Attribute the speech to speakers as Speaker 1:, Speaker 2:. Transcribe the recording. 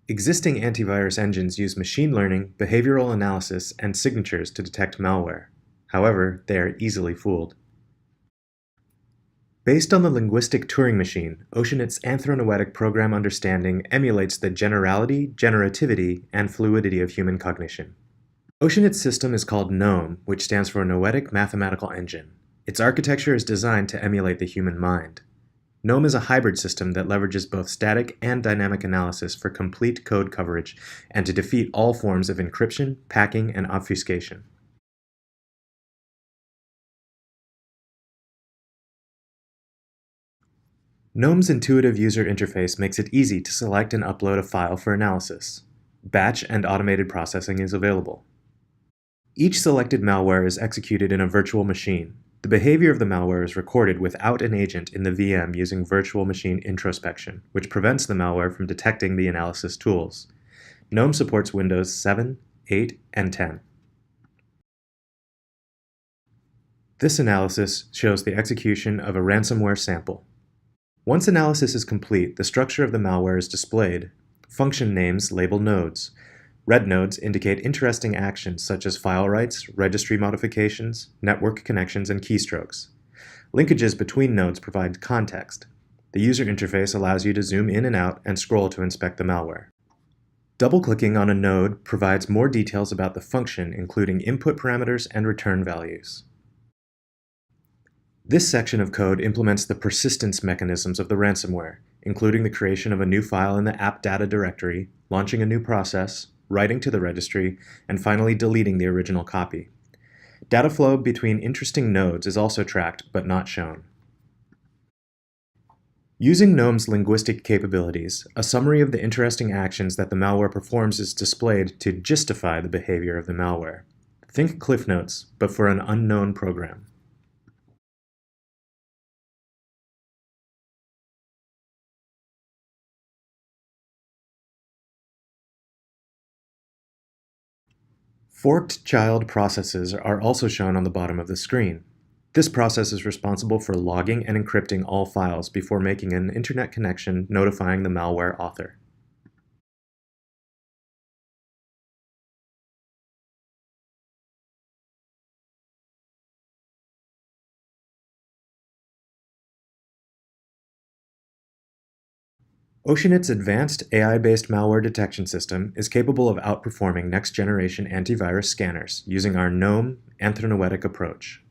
Speaker 1: Existing antivirus engines use machine learning, behavioral analysis, and signatures to detect malware. However, they are easily fooled. Based on the linguistic Turing Machine, Oceanit's Anthronoetic program understanding emulates the generality, generativity, and fluidity of human cognition. Oceanit's system is called NoME, which stands for Noetic Mathematical Engine. Its architecture is designed to emulate the human mind. NoME is a hybrid system that leverages both static and dynamic analysis for complete code coverage and to defeat all forms of encryption, packing, and obfuscation. NoME's intuitive user interface makes it easy to select and upload a file for analysis. Batch and automated processing is available. Each selected malware is executed in a virtual machine. The behavior of the malware is recorded without an agent in the VM using virtual machine introspection, which prevents the malware from detecting the analysis tools. NoME supports Windows 7, 8, and 10. This analysis shows the execution of a ransomware sample. Once analysis is complete, the structure of the malware is displayed. Function names label nodes. Red nodes indicate interesting actions such as file writes, registry modifications, network connections, and keystrokes. Linkages between nodes provide context. The user interface allows you to zoom in and out and scroll to inspect the malware. Double-clicking on a node provides more details about the function, including input parameters and return values. This section of code implements the persistence mechanisms of the ransomware, including the creation of a new file in the app data directory, launching a new process, writing to the registry, and finally deleting the original copy. Data flow between interesting nodes is also tracked, but not shown. Using NoME's linguistic capabilities, a summary of the interesting actions that the malware performs is displayed to justify the behavior of the malware. Think Cliff Notes, but for an unknown program. Forked child processes are also shown on the bottom of the screen. This process is responsible for logging and encrypting all files before making an internet connection notifying the malware author. Oceanit's advanced AI-based malware detection system is capable of outperforming next-generation antivirus scanners using our NoME Anthronoetic approach.